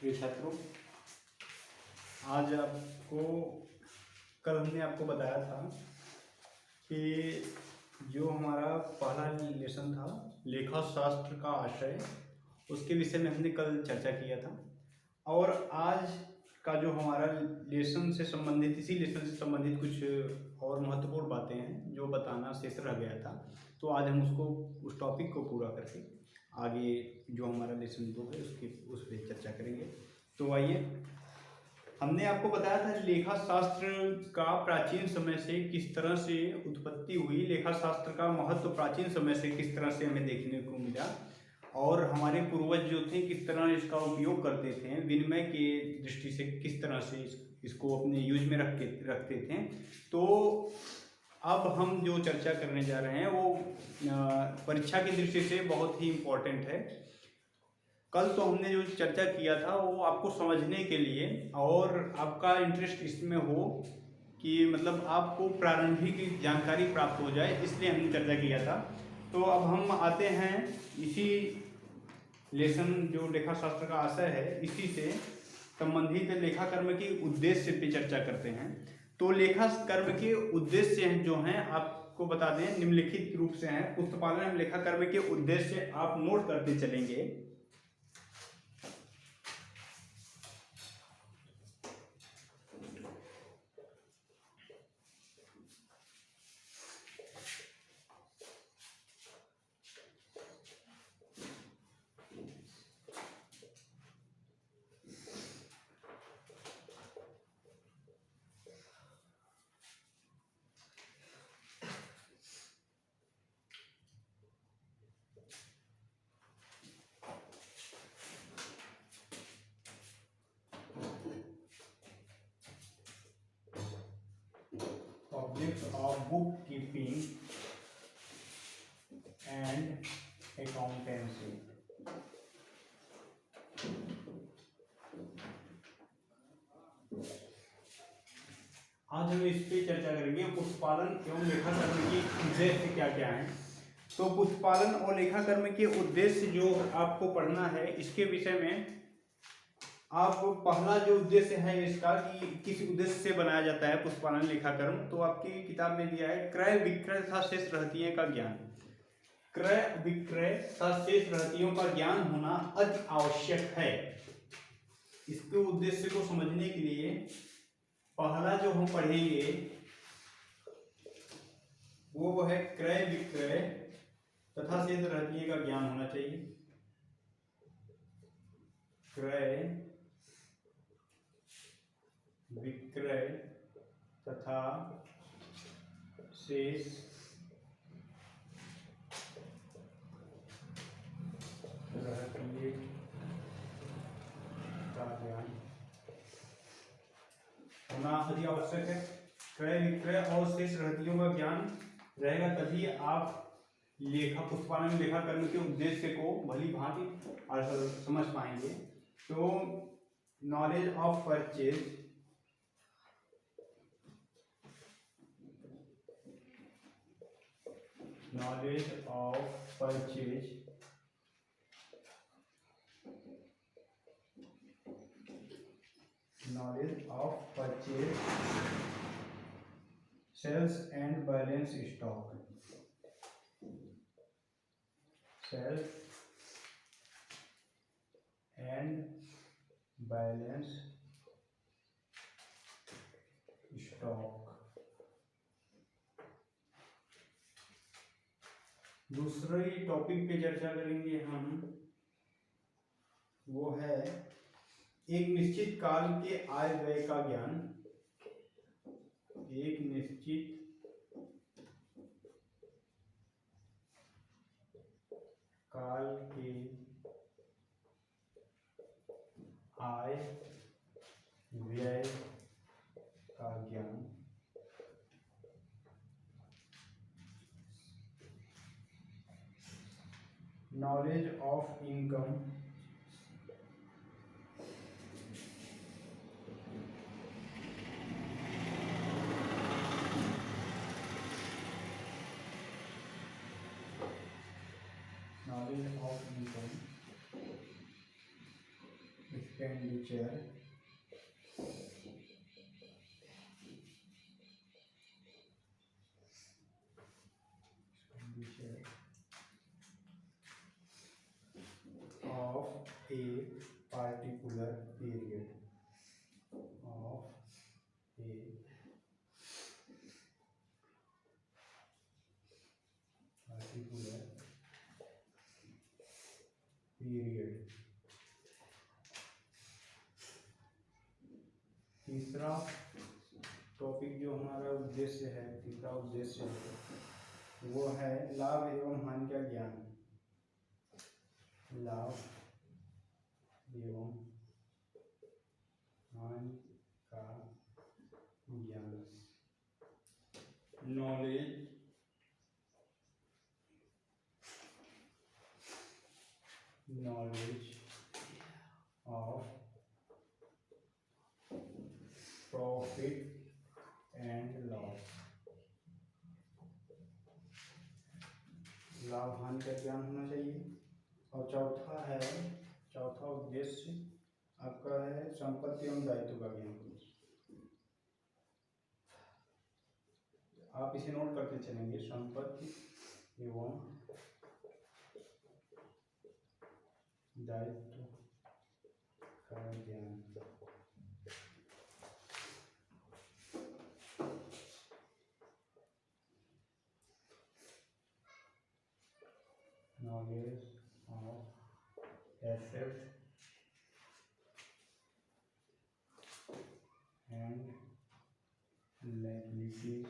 प्रिय छात्रों, आज आपको कल हमने आपको बताया था कि जो हमारा पहला लेसन था लेखा शास्त्र का आशय, उसके विषय में हमने कल चर्चा किया था। और आज का जो हमारा लेसन से संबंधित, इसी लेसन से संबंधित कुछ और महत्वपूर्ण बातें हैं जो बताना शेष रह गया था। तो आज हम उस टॉपिक को पूरा करके आगे जो हमारा लेसन 2 है उस पर चर्चा करेंगे। तो आइए, हमने आपको बताया था लेखा शास्त्र का प्राचीन समय से किस तरह से उत्पत्ति हुई, लेखा शास्त्र का महत्व प्राचीन समय से किस तरह से हमें देखने को मिला, और हमारे पूर्वज जो थे किस तरह इसका उपयोग करते थे, विनिमय के दृष्टि से किस तरह से इसको अपने यूज में रखते थे। तो अब हम जो चर्चा करने जा रहे हैं वो परीक्षा की दृष्टि से बहुत ही इम्पोर्टेंट है। कल तो हमने जो चर्चा किया था वो आपको समझने के लिए और आपका इंटरेस्ट इसमें हो कि मतलब आपको प्रारंभिक जानकारी प्राप्त हो जाए, इसलिए हमने चर्चा किया था। तो अब हम आते हैं इसी लेसन जो लेखा शास्त्र का आशय है, इसी से संबंधित लेखा कर्म के उद्देश्य पे चर्चा करते हैं। तो लेखा कर्म के उद्देश्य जो हैं आपको बता दें, निम्नलिखित रूप से हैं। पुस्तपालन एवं लेखा कर्म के उद्देश्य आप नोट करते चलेंगे। Objects of bookkeeping and accountancy। आज हम इस पे चर्चा करेंगे पुस्तपालन एवं लेखा कर्म के उद्देश्य क्या क्या हैं। तो पुस्तपालन और लेखा कर्म के उद्देश्य जो आपको पढ़ना है, इसके विषय में आप पहला जो उद्देश्य है इसका कि किस उद्देश्य से बनाया जाता है पुस्तपालन लेखा कर्म, तो आपकी किताब में दिया है क्रय विक्रय तथा शेष रहतियों का ज्ञान। क्रय विक्रय तथा शेष रहतियों का ज्ञान होना अति आवश्यक है। इसके उद्देश्य को समझने के लिए पहला जो हम पढ़ेंगे वो है क्रय विक्रय तथा शेष रहतियों का ज्ञान होना चाहिए। क्रय विक्रय तथा शेष रहतियों का ज्ञान होना अति आवश्यक है। क्रय विक्रय और शेष रहतियों का ज्ञान रहेगा तभी आप पुस्तपालन लेखा कर्म के उद्देश्य को भली भांति समझ पाएंगे। तो knowledge of purchase, knowledge of purchase, sales and balance stock, sales and balance stock। दूसरे टॉपिक पे चर्चा करेंगे हम, वो है एक निश्चित काल के आय व्यय का ज्ञान। एक निश्चित काल के आय व्यय का ज्ञान। Knowledge of income, expenditure of a particular period of a particular period। तीसरा टॉपिक जो हमारा उद्देश्य है, तीसरा उद्देश्य है वो है लाभ एवं हानि का ज्ञान। लाभ एवं हानि का ज्ञान। Knowledge of profit and loss. लाभ हानि का ज्ञान होना चाहिए। और चौथा उद्देश्य आपका है संपत्ति एवं दायित्व का ज्ञान। आप इसे नोट करते चलेंगे, संपत्ति एवं दायित्व का ज्ञान। Knowledge of assets and liabilities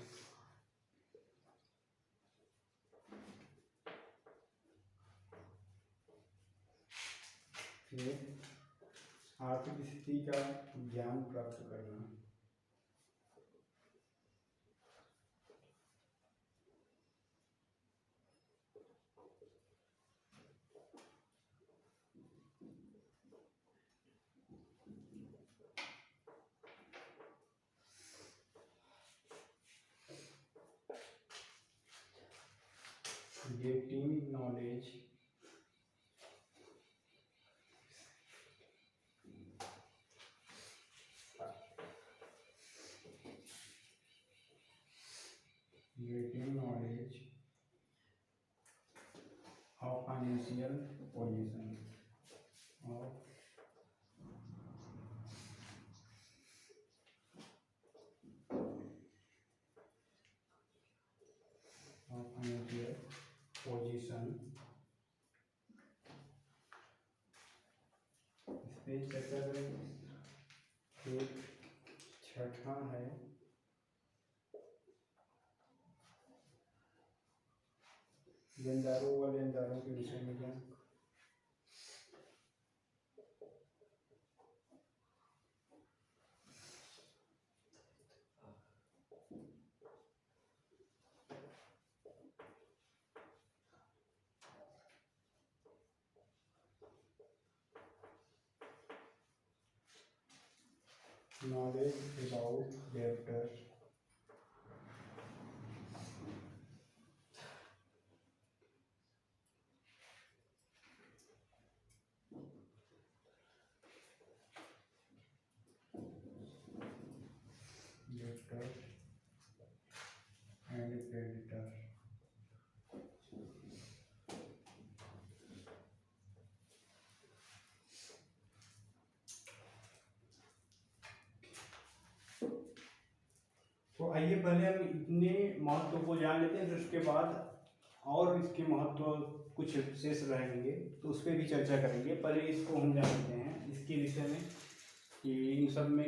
से आर्थिक स्थिति का ज्ञान प्राप्त करना। Getting knowledge of financial position of financial position। इस पे चर्चा करेंगे। फिर छठा है लेनदारों व लेनदारों के विषय में ज्ञान। Knowledge about debtors and creditors। तो आइए पहले हम इतने महत्व को जान लेते हैं, फिर उसके बाद और इसके महत्व कुछ शेष रहेंगे तो उस पर भी चर्चा करेंगे। पहले इसको हम जान लेते हैं इसके विषय में कि इन सब में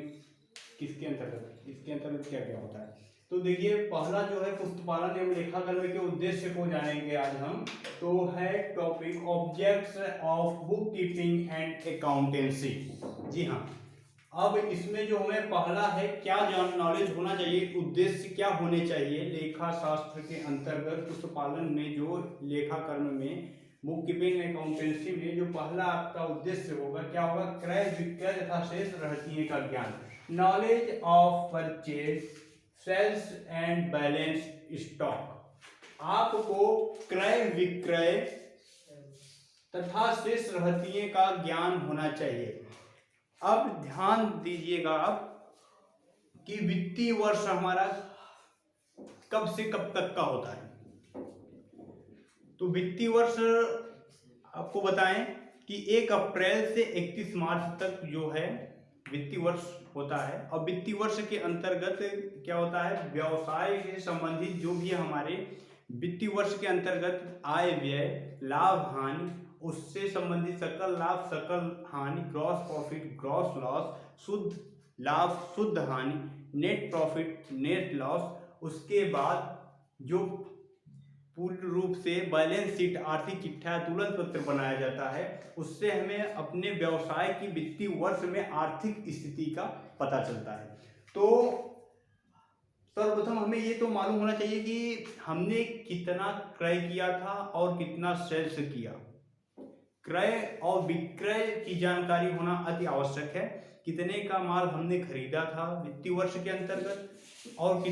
इसके अंतर्गत क्या क्या होता है। तो देखिए पहला जो है पुस्तपालन एवं लेखाकर्म के उद्देश्य को जानेंगे आज हम। तो है topic objects of bookkeeping and accountancy. जी हाँ, अब इसमें जो हमें पहला है क्या नॉलेज होना चाहिए, उद्देश्य क्या होने चाहिए लेखा शास्त्र के अंतर्गत पुस्तपालन में, जो लेखाकर्म में, बुक कीपिंग अकाउंटेंसी में जो पहला आपका उद्देश्य होगा क्या होगा, क्रय विक्रय तथा शेष रहतिये का ज्ञान। Knowledge of purchase sales and balance stock. आपको क्रय विक्रय तथा शेष रहतिये का ज्ञान होना चाहिए। अब ध्यान दीजिएगा आप कि वित्तीय वर्ष हमारा कब से कब तक का होता है। तो वित्तीय वर्ष आपको बताएं कि 1 अप्रैल से 31 मार्च तक जो है वित्तीय वर्ष होता है। और वित्तीय वर्ष के अंतर्गत क्या होता है, व्यवसाय से संबंधित जो भी हमारे वित्तीय वर्ष के अंतर्गत आय व्यय लाभ हानि उससे संबंधित सकल लाभ सकल हानि, ग्रॉस प्रॉफिट ग्रॉस लॉस, शुद्ध लाभ शुद्ध हानि, नेट प्रॉफिट नेट लॉस, उसके बाद जो पूर्ण रूप से बैलेंस शीट आर्थिक चिट्ठा तुलन पत्र बनाया जाता है, उससे हमें अपने व्यवसाय की वित्तीय वर्ष में आर्थिक स्थिति का पता चलता है। तो सर्वप्रथम हमें ये तो मालूम होना चाहिए कि हमने कितना क्रय किया था और कितना सेल्स किया। क्रय और विक्रय की जानकारी होना अति आवश्यक है। कितने का माल हमने खरीदा था वित्तीय वर्ष के अंतर्गत और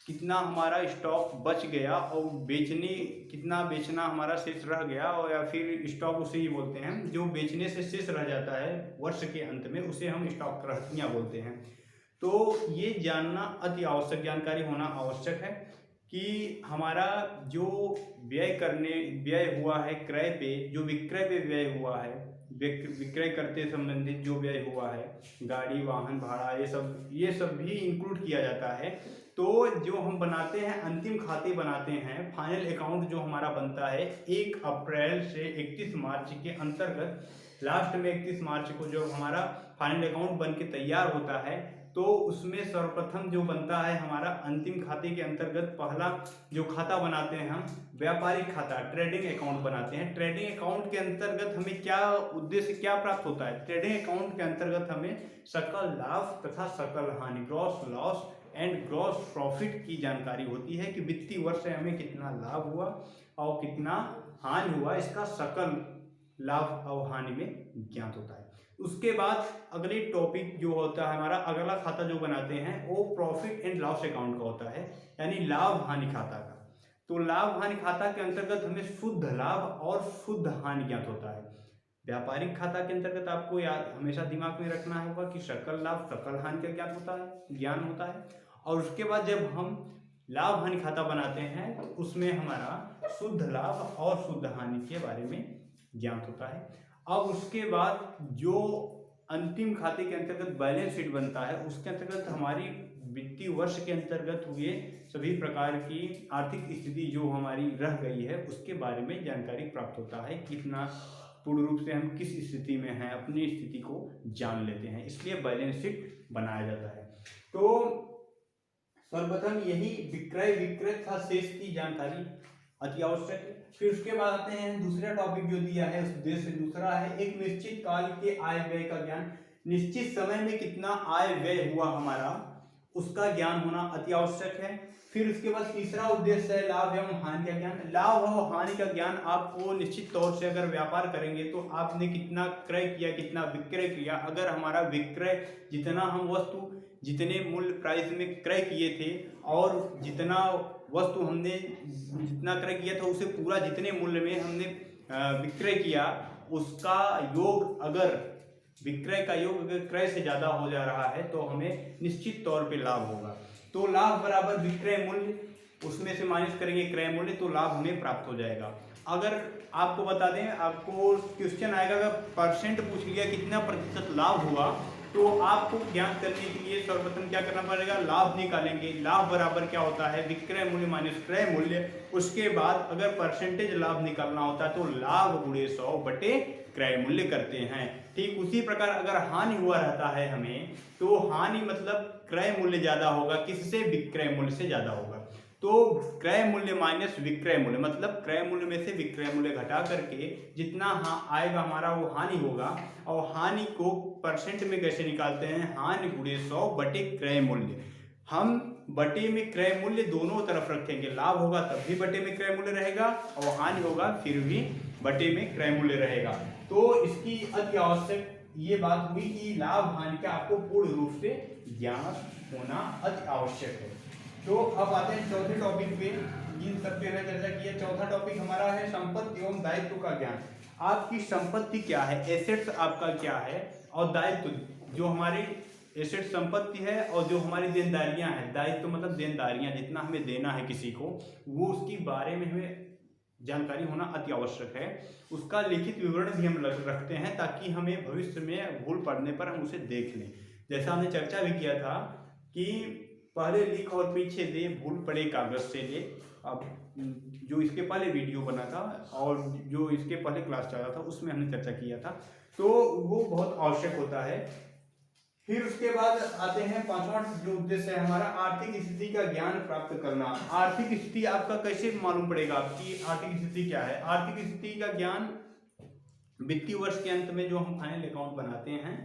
कितना हमारा स्टॉक बच गया और कितना बेचना हमारा शेष रह गया, और या फिर स्टॉक उसे ही बोलते हैं जो बेचने से शेष रह जाता है वर्ष के अंत में, उसे हम स्टॉक रहतियाँ बोलते हैं। तो ये जानना अति आवश्यक, जानकारी होना आवश्यक है कि हमारा जो व्यय हुआ है क्रय पे, जो विक्रय पे व्यय हुआ है, विक्रय करते संबंधित जो व्यय हुआ है, गाड़ी वाहन भाड़ा ये सब भी इंक्लूड किया जाता है। तो जो हम बनाते हैं अंतिम खाते बनाते हैं, फाइनल अकाउंट जो हमारा बनता है 1 अप्रैल से 31 मार्च के अंतर्गत, लास्ट में 31 मार्च को जो हमारा फाइनल अकाउंट बन के तैयार होता है, तो उसमें सर्वप्रथम जो बनता है हमारा अंतिम खाते के अंतर्गत पहला जो खाता बनाते हैं हम व्यापारिक खाता ट्रेडिंग अकाउंट बनाते हैं। ट्रेडिंग अकाउंट के अंतर्गत हमें क्या उद्देश्य क्या प्राप्त होता है, ट्रेडिंग अकाउंट के अंतर्गत हमें सकल लाभ तथा सकल हानि gross loss and gross profit की जानकारी होती है कि वित्तीय वर्ष में हमें कितना लाभ हुआ और कितना हानि हुआ, इसका सकल लाभ और हानि में ज्ञात होता है। उसके बाद अगले टॉपिक जो होता है हमारा अगला खाता जो बनाते हैं वो प्रॉफिट एंड लॉस अकाउंट का होता है, यानी लाभ हानि खाता का। तो लाभ हानि खाता के अंतर्गत हमें शुद्ध लाभ और शुद्ध हानि ज्ञात होता है। व्यापारिक खाता के अंतर्गत आपको याद हमेशा दिमाग में रखना होगा कि सकल लाभ सकल हानि का ज्ञान होता है। और उसके बाद जब हम लाभ हानि खाता बनाते हैं तो उसमें हमारा शुद्ध लाभ और शुद्ध हानि के बारे में ज्ञात होता है। अब उसके बाद जो अंतिम खाते के अंतर्गत बैलेंस शीट बनता है, उसके अंतर्गत हमारी वित्तीय वर्ष के अंतर्गत हुए सभी प्रकार की आर्थिक स्थिति जो हमारी रह गई है उसके बारे में जानकारी प्राप्त होता है। कितना पूर्ण रूप से हम किस स्थिति में हैं अपनी स्थिति को जान लेते हैं, इसलिए बैलेंस शीट बनाया जाता है। तो सर्वप्रथम यही विक्रय तथा शेष की जानकारी अति आवश्यक है। फिर उसके बाद आते हैं दूसरा टॉपिक जो दिया है उद्देश्य दूसरा है एक निश्चित काल के आय व्यय का ज्ञान। निश्चित समय में कितना आय व्यय हुआ हमारा उसका ज्ञान होना अति आवश्यक है। फिर उसके बाद तीसरा उद्देश्य है लाभ एवं हानि का ज्ञान। लाभ और हानि का ज्ञान आपको निश्चित तौर से अगर व्यापार करेंगे तो आपने कितना क्रय किया कितना विक्रय किया, अगर हमारा विक्रय जितना हम वस्तु जितने मूल्य प्राइस में क्रय किए थे और जितना वस्तु हमने जितना क्रय किया था उसे पूरा जितने मूल्य में हमने विक्रय किया उसका योग अगर विक्रय का योग अगर क्रय से ज़्यादा हो जा रहा है तो हमें निश्चित तौर पे लाभ होगा। तो लाभ बराबर विक्रय मूल्य, उसमें से माइनस करेंगे क्रय मूल्य तो लाभ हमें प्राप्त हो जाएगा। अगर आपको बता दें, आपको क्वेश्चन आएगा अगर परसेंट पूछ लिया कितना प्रतिशत लाभ हुआ तो आपको ज्ञात करने के लिए सर्वप्रथम क्या करना पड़ेगा, लाभ निकालेंगे। लाभ बराबर क्या होता है विक्रय मूल्य माइनस क्रय मूल्य। उसके बाद अगर परसेंटेज लाभ निकालना होता है तो लाभ गुणे 100 बटे क्रय मूल्य करते हैं। ठीक उसी प्रकार अगर हानि हुआ रहता है हमें तो हानि मतलब क्रय मूल्य ज्यादा होगा, किससे विक्रय मूल्य से ज्यादा होगा। तो क्रय मूल्य माइनस विक्रय मूल्य मतलब क्रय मूल्य में से विक्रय मूल्य घटा करके जितना आएगा हमारा वो हानि होगा। और हानि को परसेंट में कैसे निकालते हैं, हानि गुणे 100 बटे क्रय मूल्य। हम बटे में क्रय मूल्य दोनों तरफ रखेंगे, लाभ होगा तब भी बटे में क्रय मूल्य रहेगा और हानि होगा फिर भी बटे में क्रय मूल्य रहेगा। तो इसकी अति आवश्यक ये बात हुई कि लाभ हानि का आपको पूर्ण रूप से ज्ञान होना अति आवश्यक है। तो अब आते हैं चौथे टॉपिक पे, जिन सब पे चर्चा की है। चौथा टॉपिक हमारा है संपत्ति एवं दायित्व का ज्ञान। आपकी संपत्ति क्या है, एसेट्स आपका क्या है, और दायित्व जो हमारे एसेट संपत्ति है और जो हमारी देनदारियां हैं, दायित्व मतलब देनदारियां जितना हमें देना है किसी को, वो उसके बारे में हमें जानकारी होना अति आवश्यक है। उसका लिखित विवरण भी हम रखते हैं ताकि हमें भविष्य में भूल पड़ने पर हम उसे देख लें। जैसा हमने चर्चा भी किया था कि पहले लिख और पीछे दे, भूल पड़े कागज से ले। अब जो इसके पहले वीडियो बना था और जो इसके पहले क्लास चला था उसमें हमने चर्चा किया था, तो वो बहुत आवश्यक होता है। फिर उसके बाद आते हैं पांचवा जो उद्देश्य है हमारा, आर्थिक स्थिति का ज्ञान प्राप्त करना। आर्थिक स्थिति आपका कैसे मालूम पड़ेगा, आपकी आर्थिक स्थिति क्या है? आर्थिक स्थिति का ज्ञान वित्तीय वर्ष के अंत में जो हम फाइनल अकाउंट बनाते हैं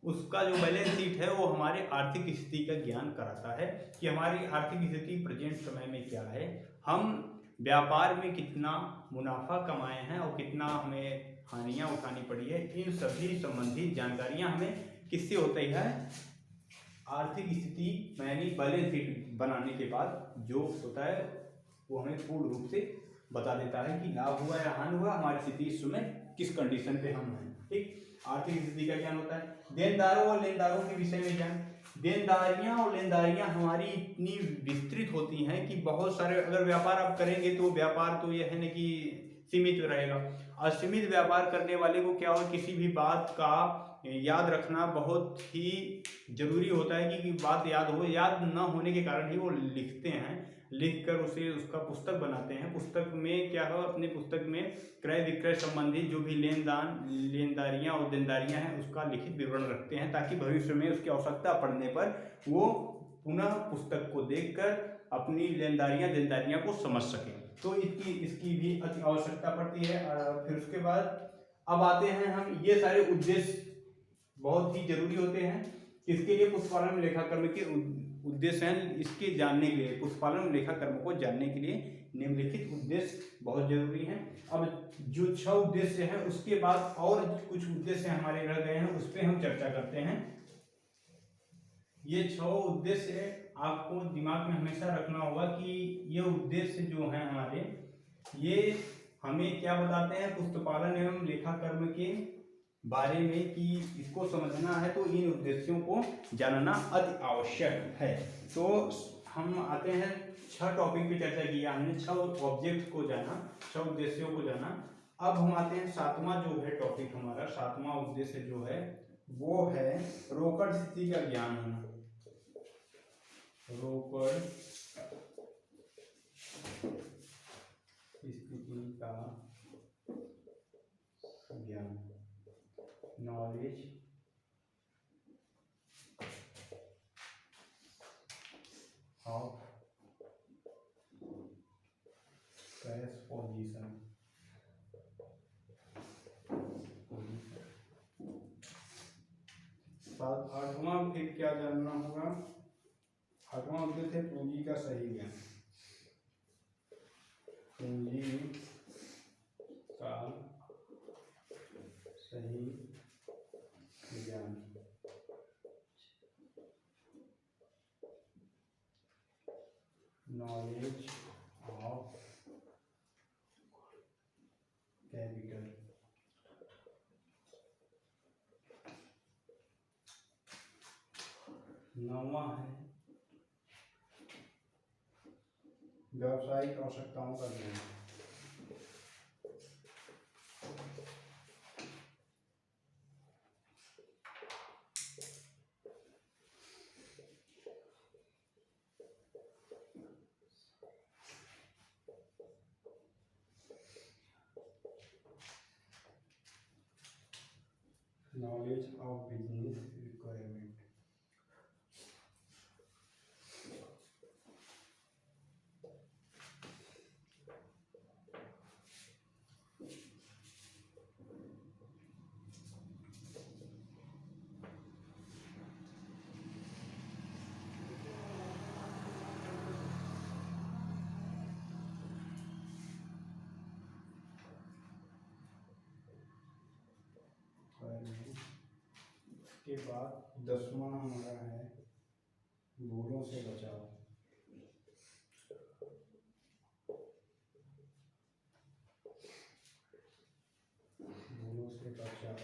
उसका जो बैलेंस शीट है वो हमारे आर्थिक स्थिति का ज्ञान कराता है कि हमारी आर्थिक स्थिति प्रेजेंट समय में क्या है, हम व्यापार में कितना मुनाफा कमाए हैं और कितना हमें हानियां उठानी पड़ी है। इन सभी संबंधित जानकारियां हमें किससे होती है? आर्थिक स्थिति यानी बैलेंस शीट बनाने के बाद जो होता है वो हमें पूर्ण रूप से बता देता है कि लाभ हुआ या हानि हुआ, हमारी स्थिति इस समय किस कंडीशन पे हम हैं। ठीक, आर्थिक स्थिति का ज्ञान होता है। देनदारों और लेनदारों के विषय में ज्ञान। देनदारियां और लेनदारियां हमारी इतनी विस्तृत होती हैं कि बहुत सारे, अगर व्यापार आप करेंगे तो व्यापार तो यह है न कि सीमित रहेगा। असीमित व्यापार करने वाले को क्या हो, किसी भी बात का याद रखना बहुत ही जरूरी होता है कि बात याद हो। याद न होने के कारण ही वो लिखते हैं, लिख कर उसे उसका पुस्तक बनाते हैं। पुस्तक में क्या हो, अपने पुस्तक में क्रय विक्रय संबंधित जो भी लेनदारियां और देनदारियां हैं उसका लिखित विवरण रखते हैं ताकि भविष्य में उसकी आवश्यकता पड़ने पर वो पुनः पुस्तक को देखकर अपनी लेनदारियां देनदारियां को समझ सकें। तो इसकी भी अति आवश्यकता पड़ती है। फिर उसके बाद अब आते हैं हम, ये सारे उद्देश्य बहुत ही जरूरी होते हैं किसके लिए? पुष्पालन लेखाकर्म के उद्देश्य हैं इसके जानने के लिए। पुष्पालन लेखाकर्म को जानने के लिए निम्नलिखित उद्देश्य बहुत जरूरी हैं। अब जो 6 उद्देश्य हैं उसके बाद और कुछ उद्देश्य हमारे रह गए हैं, उस पर हम चर्चा करते हैं। ये 6 उद्देश्य आपको दिमाग में हमेशा रखना होगा कि ये उद्देश्य जो हैं हमारे, ये हमें क्या बताते हैं पुस्तपालन एवं लेखाकर्म के बारे में, कि इसको समझना है तो इन उद्देश्यों को जानना अति आवश्यक है। तो हम आते हैं 6 टॉपिक पे चर्चा किया हमने, 6 ऑब्जेक्ट को जाना, 6 उद्देश्यों को जाना। अब हम आते हैं 7वां जो है टॉपिक हमारा, 7वां उद्देश्य जो है वो है रोकड़ स्थिति का ज्ञान होना। रोकड़ स्थिति का ज्ञान, नॉलेज ऑफ कैश पोजीशन। आठवां फिर क्या जानना होगा? 8वां उद्देश्य है पूंजी का सही ज्ञान। पूंजी का सही ज्ञान, नॉलेज ऑफ कैपिटल। 9वां है व्यावसायिक आवश्यकताओं का ज्ञान। Knowledge of business requirement. के बाद 10वां हमारा है भूलों से बचाव। से बचाव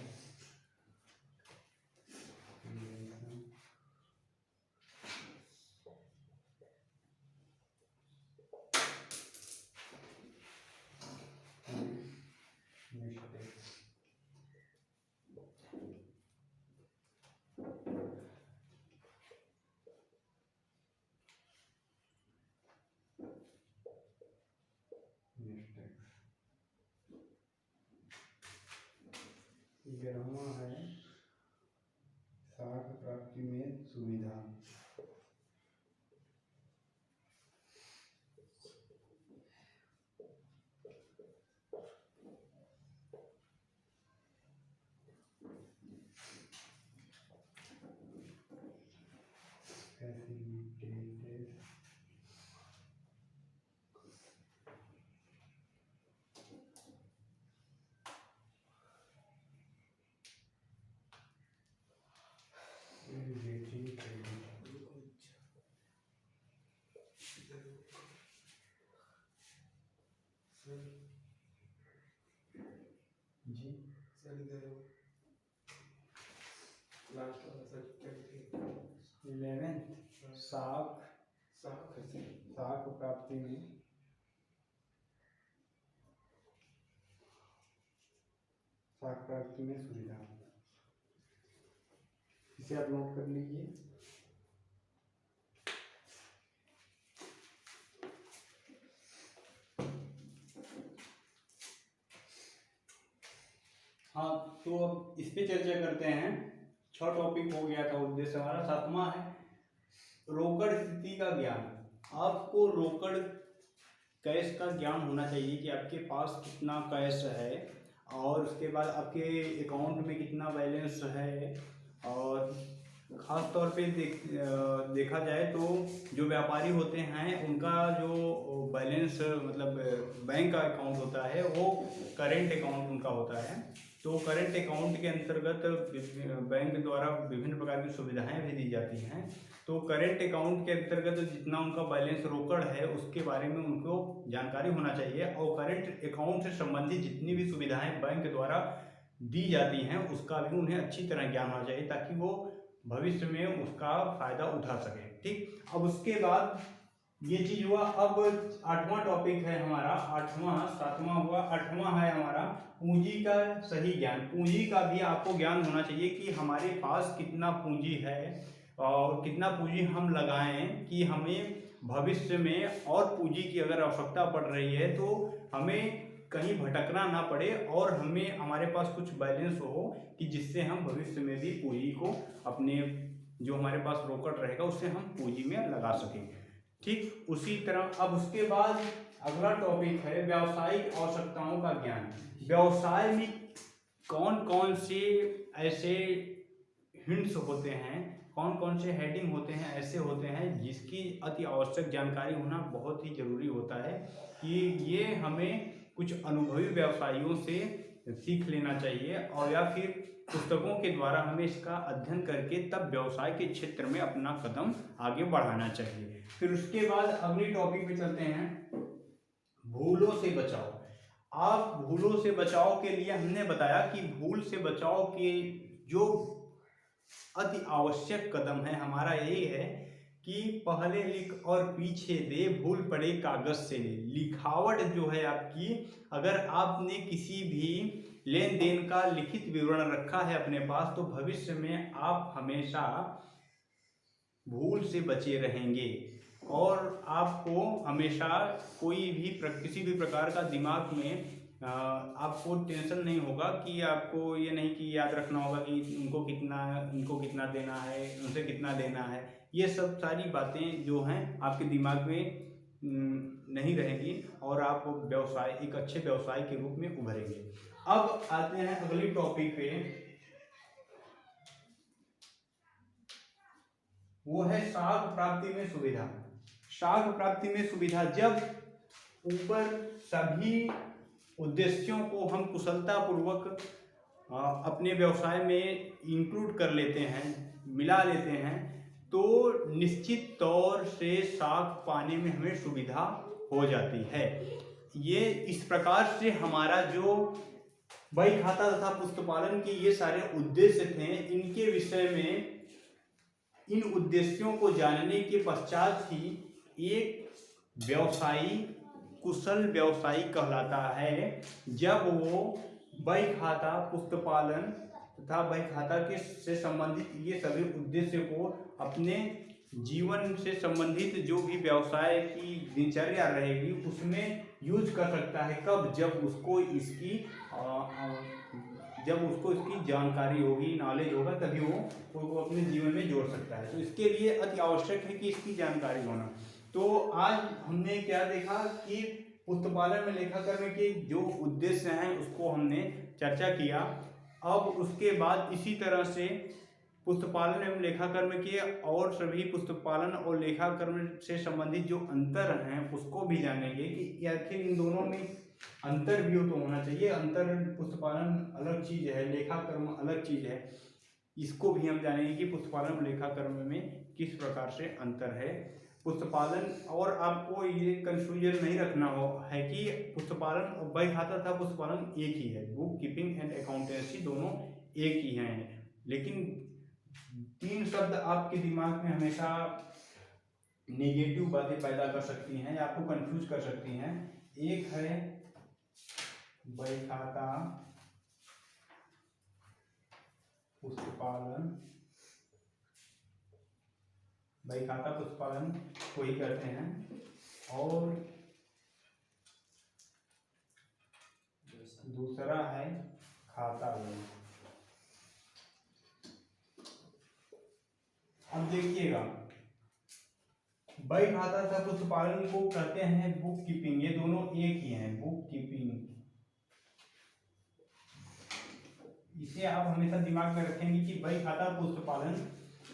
ग्रामा है साख प्राप्ति में सुविधा। जी सर इधर लास्ट वाला सर क्या लिखे? 11th साख प्राप्ति में सुविधा। इसे आप नोट कर लीजिए। हाँ, तो अब इस पे चर्चा करते हैं। 6 टॉपिक हो गया था, उद्देश्य हमारा 7वां है रोकड़ स्थिति का ज्ञान। आपको रोकड़ कैश का ज्ञान होना चाहिए कि आपके पास कितना कैश है और उसके बाद आपके अकाउंट में कितना बैलेंस है। और ख़ास तौर पे देखा जाए तो जो व्यापारी होते हैं उनका जो बैलेंस मतलब बैंक का अकाउंट होता है वो करेंट अकाउंट उनका होता है। तो करेंट अकाउंट के अंतर्गत बैंक द्वारा विभिन्न प्रकार की सुविधाएं भी दी जाती हैं। तो करेंट अकाउंट के अंतर्गत जितना उनका बैलेंस रोकड़ है उसके बारे में उनको जानकारी होना चाहिए और करेंट अकाउंट से संबंधित जितनी भी सुविधाएं बैंक द्वारा दी जाती हैं उसका भी उन्हें अच्छी तरह ज्ञान होना चाहिए ताकि वो भविष्य में उसका फायदा उठा सके। ठीक, अब उसके बाद ये चीज हुआ। अब 8वां टॉपिक है हमारा, 8वां 7वां हुआ, 8वां है हमारा पूंजी का सही ज्ञान। पूंजी का भी आपको ज्ञान होना चाहिए कि हमारे पास कितना पूंजी है और कितना पूंजी हम लगाएं कि हमें भविष्य में और पूंजी की अगर आवश्यकता पड़ रही है तो हमें कहीं भटकना ना पड़े और हमें हमारे पास कुछ बैलेंस हो कि जिससे हम भविष्य में भी पूंजी को अपने जो हमारे पास रोकड़ रहेगा उससे हम पूंजी में लगा सकें। ठीक, उसी तरह अब उसके बाद अगला टॉपिक है व्यावसायिक आवश्यकताओं का ज्ञान। व्यवसाय में कौन कौन से ऐसे हिंट्स होते हैं, कौन कौन से हेडिंग होते हैं, ऐसे होते हैं जिसकी अति आवश्यक जानकारी होना बहुत ही जरूरी होता है कि ये हमें कुछ अनुभवी व्यवसायियों से सीख लेना चाहिए और या फिर पुस्तकों के द्वारा हमें इसका अध्ययन करके तब व्यवसाय के क्षेत्र में अपना कदम आगे बढ़ाना चाहिए। फिर उसके बाद अगली टॉपिक पे चलते हैं, भूलों से बचाव। आप भूलों से बचाव के लिए हमने बताया कि भूल से बचाव के जो अति आवश्यक कदम है हमारा यही है कि पहले लिख और पीछे दे, भूल पड़े कागज से ले। लिखावट जो है आपकी, अगर आपने किसी भी लेन देन का लिखित विवरण रखा है अपने पास तो भविष्य में आप हमेशा भूल से बचे रहेंगे और आपको हमेशा कोई भी किसी भी प्रकार का दिमाग में आपको टेंशन नहीं होगा कि आपको ये नहीं कि याद रखना होगा कि इनको कितना देना है, उनसे कितना देना है। ये सब सारी बातें जो हैं आपके दिमाग में नहीं रहेंगी और आप एक अच्छे व्यवसाय के रूप में उभरेंगे। अब आते हैं अगली टॉपिक पे, वो है साख प्राप्ति में सुविधा। साख प्राप्ति में सुविधा, जब ऊपर सभी उद्देश्यों को हम कुशलता पूर्वक अपने व्यवसाय में इंक्लूड कर लेते हैं, मिला लेते हैं, तो निश्चित तौर से साख पाने में हमें सुविधा हो जाती है। ये इस प्रकार से हमारा जो बही खाता तथा पुस्तपालन के ये सारे उद्देश्य थे। इनके विषय में इन उद्देश्यों को जानने के पश्चात ही एक व्यवसायी कुशल व्यवसायी कहलाता है, जब वो बही खाता, पुस्तपालन तथा बही खाता के से संबंधित ये सभी उद्देश्य को अपने जीवन से संबंधित जो भी व्यवसाय की दिनचर्या रहेगी उसमें यूज कर सकता है। कब? जब उसको इसकी जानकारी होगी, नॉलेज होगा, तभी वो अपने जीवन में जोड़ सकता है। तो इसके लिए अति आवश्यक है कि इसकी जानकारी होना। तो आज हमने क्या देखा कि पुस्तपालन में लेखाकर्म के जो उद्देश्य हैं उसको हमने चर्चा किया। अब उसके बाद इसी तरह से पुस्तपालन एवं लेखाकर्म के और सभी पुस्तपालन और लेखाकर्म से संबंधित जो अंतर हैं उसको भी जानेंगे कि आखिर इन दोनों में अंतर भी तो होना चाहिए। अंतर, पुस्तपालन अलग चीज़ है, लेखाकर्म अलग चीज़ है, इसको भी हम जानेंगे कि पुस्तपालन और लेखाकर्म में किस प्रकार से अंतर है। पुस्तपालन, और आपको ये कंफ्यूजन नहीं रखना हो है कि पुस्तपालन और बही खाता था पुस्तपालन एक ही है, बुक कीपिंग एंड अकाउंटेंसी दोनों एक ही हैं। लेकिन 3 शब्द आपके दिमाग में हमेशा नेगेटिव बातें पैदा कर सकती हैं, आपको कंफ्यूज कर सकती हैं। एक है बही खाता पुस्तपालन, बही खाता पुस्तपालन को ही करते हैं, और दूसरा है खाता बही। अब देखिएगा, बही खाता तथा पुस्तपालन को कहते हैं बुक कीपिंग, ये दोनों एक ही हैं, बुक कीपिंग। इसे आप हमेशा दिमाग में रखेंगे कि बही खाता पुस्तपालन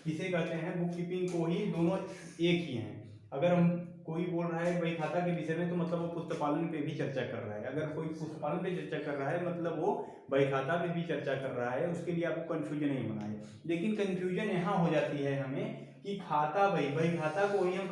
किसे कहते हैं, बुक कीपिंग को ही, दोनों एक ही हैं। अगर हम कोई बोल रहा है बही खाता के विषय में तो मतलब वो पुस्तपालन पे भी चर्चा कर रहा है, अगर कोई पुस्तपालन पे चर्चा कर रहा है मतलब वो बही खाता पे भी चर्चा कर रहा है। उसके लिए आपको कन्फ्यूजन नहीं होना है। लेकिन कन्फ्यूजन यहाँ हो जाती है हमें कि खाता बही खाता को ही हम